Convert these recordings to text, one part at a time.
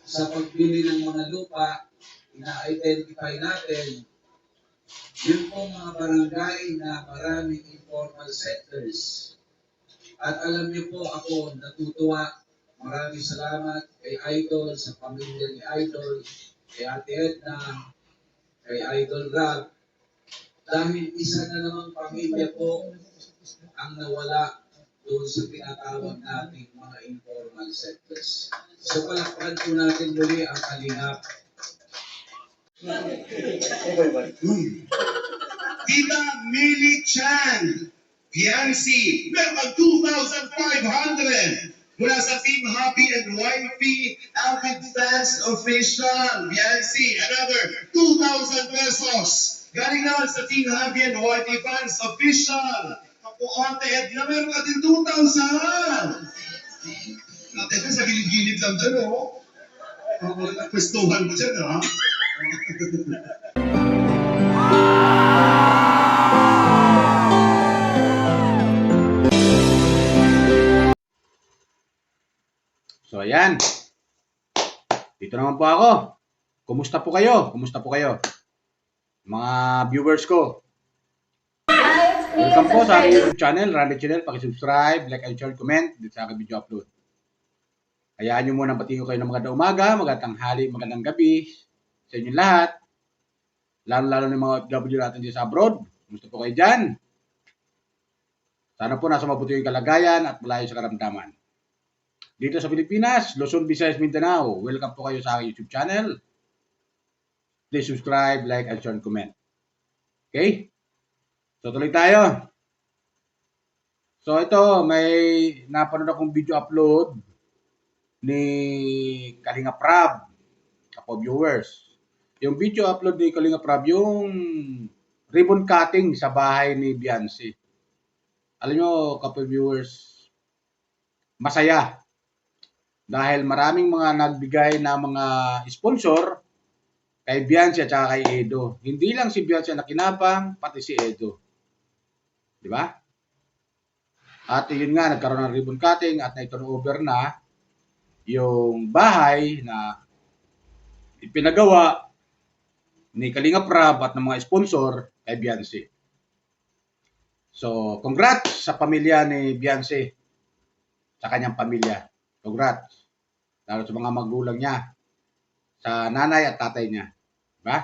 sa pagbili ng mga lupa, ina-identify natin yun pong mga barangay na maraming informal sectors. At alam niyo po ako, natutuwa. Maraming salamat kay Idol, sa pamilya ni Idol, kay Ate Edna, kay Idol Rab. Dahil isa na namang pamilya po ang nawala doon sa tinatawag nating mga informal sectors. So palakpan po natin muli ang Kalingap. Tita Millie Chan, Fiancé, meron 2,500 mula sa Team Happy and Wifey Outfit Fans Official. Fiancé, another 2,000 pesos. Galing naman sa Team Happy and Wifey Fans Official. Ako, Ate Edna, meron ka din 2,000. Ate Edna, sa gilid-gilid lang dyan, oh. Pwestuhan mo dyan, ha? So, ayan. Dito naman po ako. Kumusta po kayo? Kumusta po kayo? Mga viewers ko. Welcome po sa aking YouTube channel, Randy Channel. Paki-subscribe, like, and share, comment dito sa aking video upload. Hayaan nyo muna batiin ko kayo ng magandang umaga, magandang tanghali, magandang gabi sa inyo lahat. Lalo-lalo ng mga OFW natin dito sa abroad. Kumusta po kayo dyan? Sana po nasa mabuti yung kalagayan at malayo sa karamdaman. Dito sa Pilipinas, Luzon, Visayas, Mindanao. Welcome po kayo sa aking YouTube channel. Please subscribe, like, and share, and comment. Okay? So, tuloy tayo. So, ito, may napanood akong video upload ni Kalinga Prab, kapo viewers. Yung video upload ni Kalinga Prab, yung ribbon cutting sa bahay ni Fiancé. Alam nyo, kapo viewers, masaya. Dahil maraming mga nagbigay na mga sponsor kay Fiancé at saka kay Edo. Hindi lang si Fiancé na kinabang, pati si Edo. Di ba? At yun nga, nagkaroon ng ribbon cutting at na-turnover na yung bahay na ipinagawa ni Kalinga Prab at ng mga sponsor kay Fiancé. So, congrats sa pamilya ni Fiancé, sa kanyang pamilya. Congrats. Lalo sa mga magulang niya, sa nanay at tatay niya. Diba?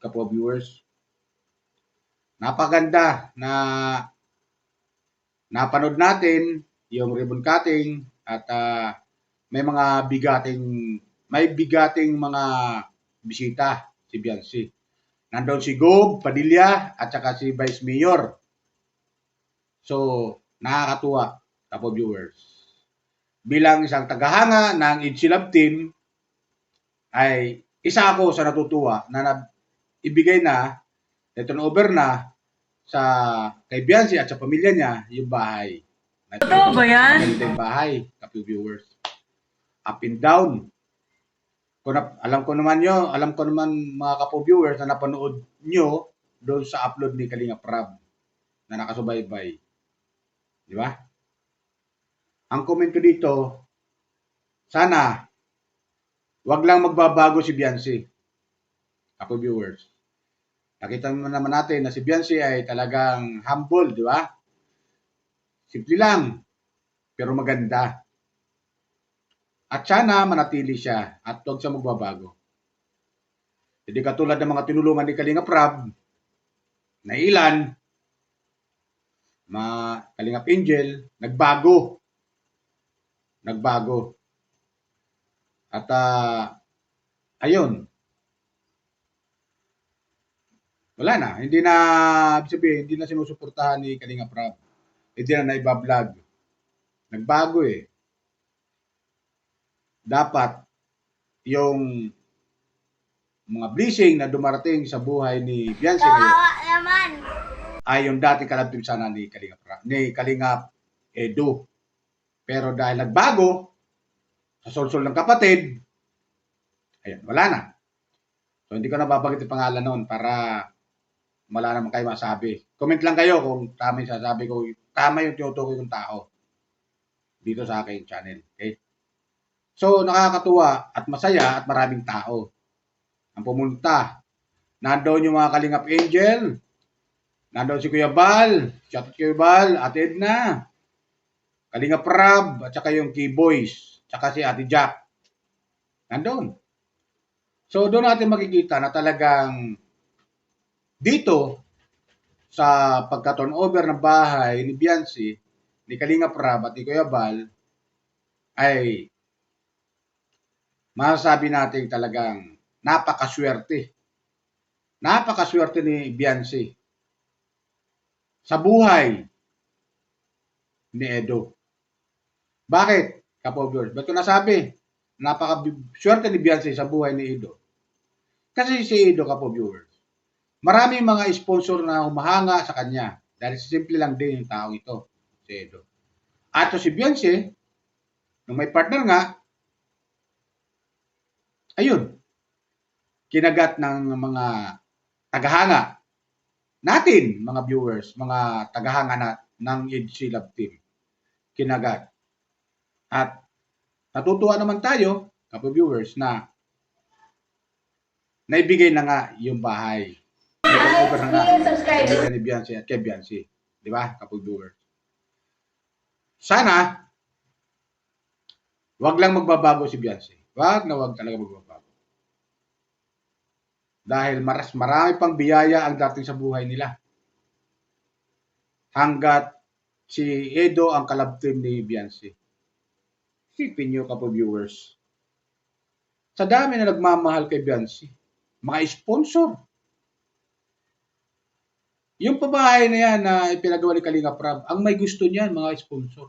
Kapwa viewers. Napaganda na napanood natin yung ribbon cutting at may bigating mga bisita si Fiancé. Nandoon si Gob Padilla at saka si Vice Mayor. So, nakakatuwa, kapwa viewers. Bilang isang tagahanga ng Edsy Love Team, ay isa ako sa natutuwa na ibigay na, turnover na sa kay Fiancé at sa pamilya niya yung bahay. Totoo ba yan? Ganito yung bahay, kapwa viewers. Up and down. Alam ko naman mga kapwa viewers na napanood nyo doon sa upload ni Kalinga Prab na nakasubaybay. Di ba? Ang comment ko dito, sana wag lang magbabago si Fiancé. Ako viewers. Nakita naman natin na si Fiancé ay talagang humble, di ba? Simple lang, pero maganda. At sana manatili siya at huwag siya magbabago. Hindi katulad ng mga tinulungan ni Kalinga Prab na ilan, mga Kalingap Angel, nagbago. At ayun. Wala na. Hindi na sinusuportahan ni Kalinga Prab. Hindi na naibablog. Nagbago eh. Dapat yung mga blessing na dumarating sa buhay ni Fiancé ngayon ay yung dating kalabtib sana ni Kalinga Edo. Pero dahil nagbago, sa solsol ng kapatid, ayun, wala na. So, hindi ko na babagit yung pangalan noon para wala naman kayo masabi. Comment lang kayo kung tama yung sasabi ko, tama yung tinutukoy ng tao dito sa aking channel. Okay? So, nakakatuwa at masaya at maraming tao ang pumunta. Nandoon yung mga Kalingap Angel, nandoon si Kuya Bal, shout out Kuya Bal, Ate Edna, Kalingap Rab, at saka yung Key-Boys, at saka si Ate Jack. Nandoon. So, doon natin makikita na talagang dito sa pagka-turnover ng bahay ni Biancy, ni Kalingap Rab at ni Kuya Bal, ay masasabi natin talagang napakaswerte. Napakaswerte ni Biancy sa buhay ni Edo. Bakit, Kapoblers? Ba't ko nasabi? Napakaswerte ni Biancy sa buhay ni Edo. Kasi si Edo, Kapoblers, maraming mga sponsor na humahanga sa kanya dahil simple lang din yung taong ito, si Edo. At si Biancy, nung may partner nga, ayun, kinagat ng mga tagahanga natin, mga viewers, mga tagahanga ng EDC Love Team. Kinagat. At natutuwa naman tayo, viewers, na naibigay na nga yung bahay. Over na nga ni Biancy at kay Biancy. Di ba, viewers? Sana, wag lang magbabago si Biancy. Wag talaga magbabago. Dahil marami pang biyaya ang dating sa buhay nila. Hanggat si Edo ang kalab team ni Biancy. Isipin nyo, viewers. Sa dami na nagmamahal kay Biancy, mga sponsor. Yung pabahay na yan na ipinagawa ni Kalingap Rab, ang may gusto niyan, mga sponsor.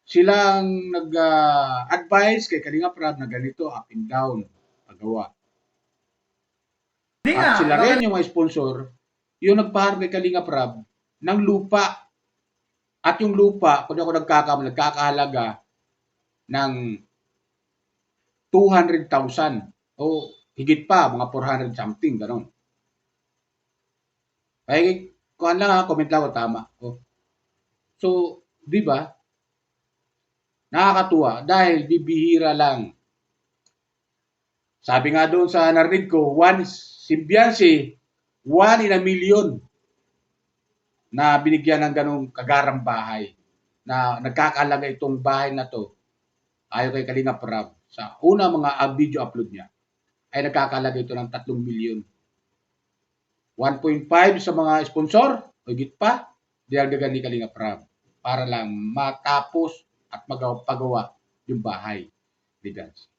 Silang nag-advise kay Kalingap Rab na ganito, up and down, pagawa. At sila rin yung mga sponsor, yung nagpahar kay Kalingap Rab ng lupa. At yung lupa, kung ako nagkakahalaga ng 200,000 o higit pa, mga 400 something, gano'n. Ay, kung lang ha, comment lang kung tama. So, di ba? Nakakatuwa dahil bibihira lang. Sabi nga doon sa narinig ko, si Biancy, 1 in a million na binigyan ng ganong kagarang bahay na nagkakalaga itong bahay na to ayon kay Kalingap Rab sa una mga video upload niya ay nagkakalaga ito ng 3 milyon. 1.5 sa mga sponsor, higit pa, dinagdagan ni Kalingap Rab para lang matapos at pagawa yung bahay ni Biancy.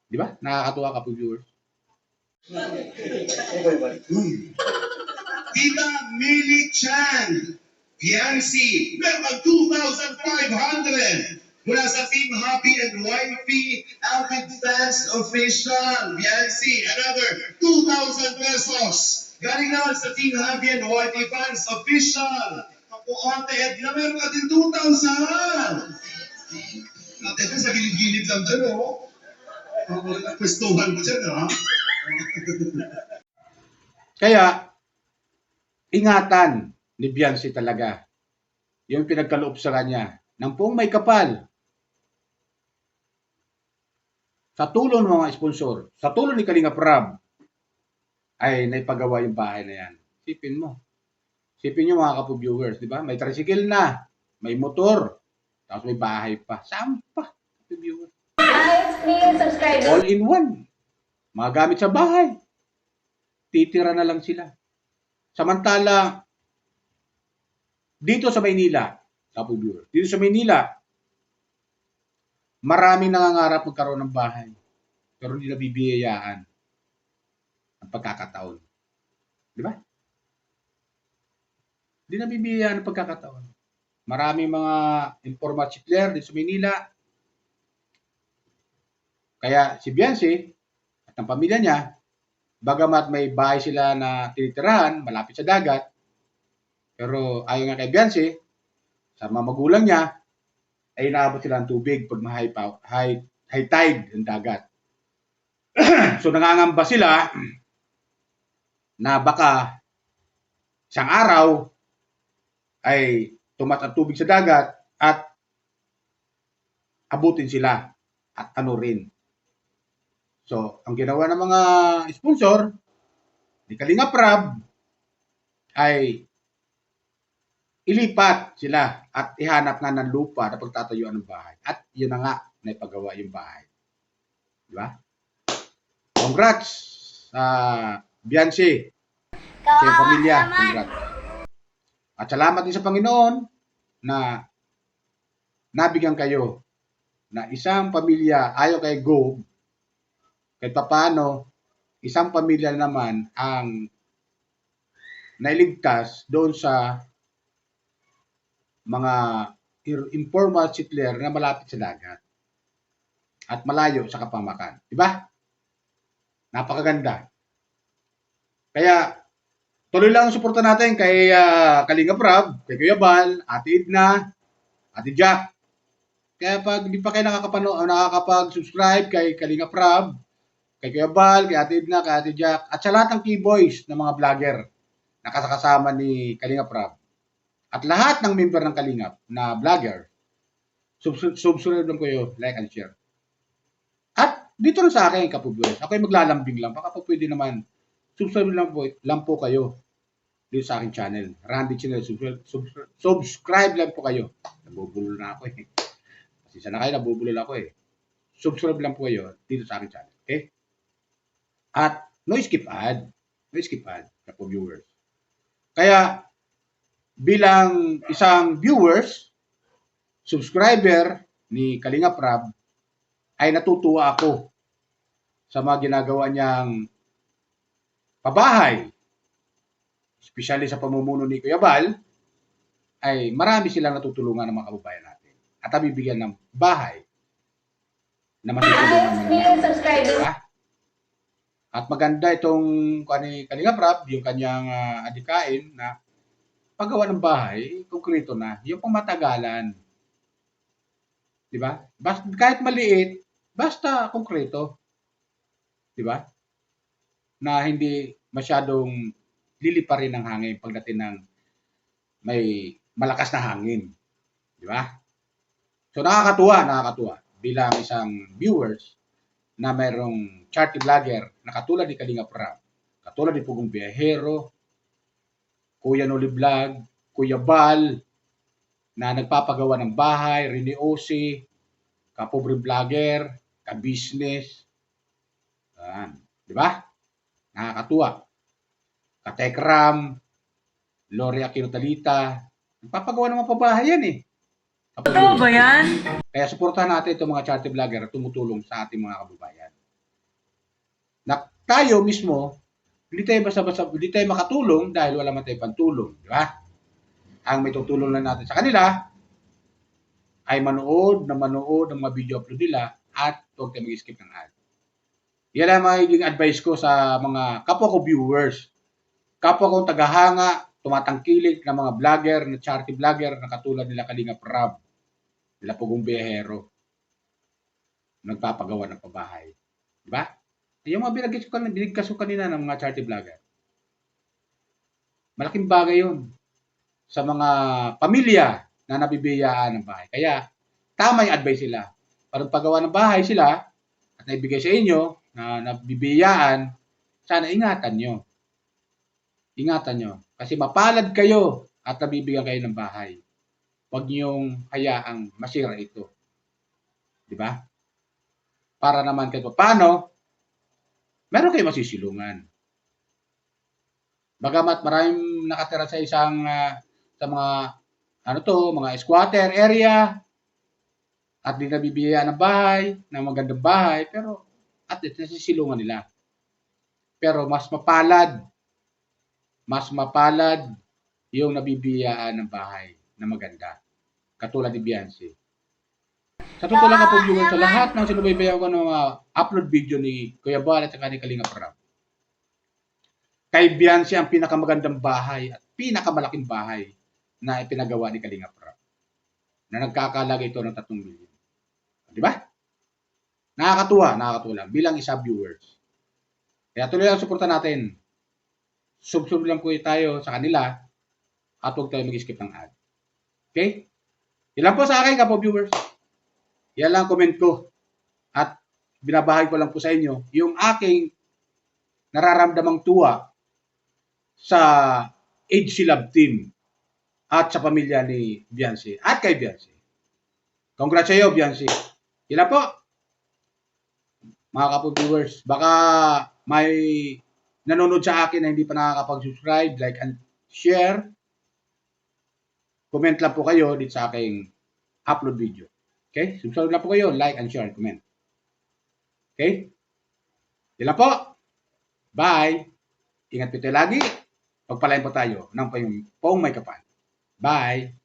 Di ba? Nakakatuwa ka po, viewers. Tita Millie Chan, Biancy, meron kang 2,500 mula sa Team Happy and Wifey Alvin Fans Official. Biancy, another 2,000 pesos. Galing naman sa Team Happy and Wifey Fans Official. Ako, Ate Edna, meron ka din 2,000. Ate Edna, sa gilid-gilid lang dyan, oh. Pwestuhan mo dyan, ha? Kaya, ingatan ni Biancy talaga yung pinagkaloob sa kanya ng buong may kapal. Sa tulong ng mga sponsor, sa tulong ni Kalingap Rab, ay naipagawa yung bahay na yan. Sipin mo. Sipin nyo mga kapo-viewers, di ba? May tricycle na, may motor, tapos may bahay pa. Saan pa, kapo-viewers? All in one. Mga gamit sa bahay. Titira na lang sila. Samantala, dito sa Maynila, kapo-viewers, dito sa Maynila, maraming nangangarap magkaroon ng bahay. Pero hindi nabibiyayaan ang pagkakataon. Di ba? Hindi nabibiyayaan ang pagkakataon. Maraming mga informal settler dito sa Maynila. Kaya si Biancy at ang pamilya niya, bagamat may bahay sila na tinitirahan malapit sa dagat, pero ayon nga kay Biancy, sa mga magulang niya, ay inaabot sila ng tubig pag high tide ng dagat. So nangangamba sila na baka isang araw ay tumaas ang tubig sa dagat at abutin sila at ano rin. So, ang ginawa ng mga sponsor ni Kalinga Prab ay ilipat sila at ihanap nga ng lupa na pagtatayuan ng bahay. At yun na nga, naipagawa yung bahay. Di ba? Congrats sa Bianci, sa iyong pamilya. Congrats. At salamat din sa Panginoon na nabigyan kayo na isang pamilya ayaw kay Go, kahit papaano, isang pamilya naman ang nailigtas doon sa mga informal settler na malapit sa dagat at malayo sa kapamakan. Diba? Napakaganda. Kaya, tuloy lang ang suporta natin kay Kalinga Prab, kay Kuya Bal, Ate Edna, Ate Jack. Kaya pag di pa kayo nakakapag-subscribe kay Kalinga Prab, kay Kuya Bal, kay Ate Edna, kay Ate Jack, at sa lahat ng key boys ng mga vlogger na kasama ni Kalinga Prab, at lahat ng member ng Kalingap na vlogger, subscribe lang kayo, like and share. At dito rin sa akin, kapubues, ako ay maglalambing lang, baka po pwede naman, subscribe lang po kayo dito sa aking channel, Randy Channel, subscribe lang po kayo. Nabubulol na ako eh. Kasi sana kayo, nabubulol ako eh. Subscribe lang po kayo dito sa aking channel, okay? At no skip ad, kapubues. Kaya, bilang isang viewers, subscriber ni Kalinga Prab, ay natutuwa ako sa mga ginagawa niyang pabahay, especially sa pamumuno ni Kuya Bal, ay marami silang natutulungan ng mga kababayan natin at nabibigyan ng bahay na masitulungan nila. Diba? At maganda itong Kalinga Prab, yung kanyang adikain na paggawa ng bahay, konkreto na, yung pamatagalan. Diba? Kahit maliit, basta konkreto. Diba? Na hindi masyadong liliparin ng hangin pagdating ng may malakas na hangin. Diba? So nakakatuwa bilang isang viewers na mayroong charity vlogger na katulad ni Kalinga Prab, katulad ni Pugong Biyahero, Kuya Noli Vlog, Kuya Bal, na nagpapagawa ng bahay, Rene Osi, kapobre vlogger, ka-business. Di ba? Nakakatuwa. Katekram, Lori Aquino Talita, nagpapagawa ng mga pabahay yan eh. Totoo ba yan? Kaya suportahan natin itong mga charity vlogger na tumutulong sa ating mga kababayan. Na tayo mismo, hindi tayo makatulong dahil wala man tayong pantulong. Di ba? Ang may tutulong lang natin sa kanila ay manood ng mga video upload nila at huwag tayo mag-skip ng ad. Yan ang magiging advice ko sa mga kapwa ko viewers, kapwa kong tagahanga, tumatangkilik ng mga vlogger, na charity vlogger na katulad nila Kalinga Prab, nila Pugong Biyahero, nagpapagawa ng pabahay. Di ba? Yung mga binigkas ko kanina ng mga charity vlogger. Malaking bagay yun sa mga pamilya na nabibiyaan ng bahay. Kaya, tama yung advice sila. Para paggawa ng bahay sila at naibigay sa inyo na nabibiyaan, sana ingatan nyo. Ingatan nyo. Kasi mapalad kayo at nabibigyan kayo ng bahay. Huwag niyong hayaang masira ito. Di ba? Para naman kahit paano, meron kayo masisilungan. Bagamat maraming nakatira sa isang sa mga mga squatter area at di nabibiyayaan ng bahay, ng magandang bahay, pero at least nasisilungan nila. Pero mas mapalad yung nabibiyayaan ng bahay na maganda. Katulad ni Bianci. Sa totoo lang po yung sa lahat ng sinubaybayan ko ng mga upload video ni Kuya Bal at saka ni Kalinga Prab. Kay Bianci ang pinakamagandang bahay at pinakamalaking bahay na ipinagawa ni Kalinga Prab. Na nagkakalaga ito ng 3 milyon. Di ba? Nakakatuwa lang bilang isa viewers. Kaya tuloy lang suporta natin. Subscribe lang po tayo sa kanila at huwag tayo mag-skip ng ad. Okay? Ilan po sa akin, kapo viewers. Yan lang comment ko. At binabahagi ko lang po sa inyo yung aking nararamdamang tuwa sa HC Love Team at sa pamilya ni Biancy at kay Biancy. Congrats sa iyo, Biancy. Yan lang po. Mga kapo-viewers, baka may nanonood sa akin na hindi pa nakakapag-subscribe, like and share. Comment lang po kayo dito sa aking upload video. Okay? Subscribe lang po kayo, like and share, comment. Okay? Yan lang po. Bye. Ingat po tayo lagi. Pagpalain po tayo ng pong may kapal. Bye.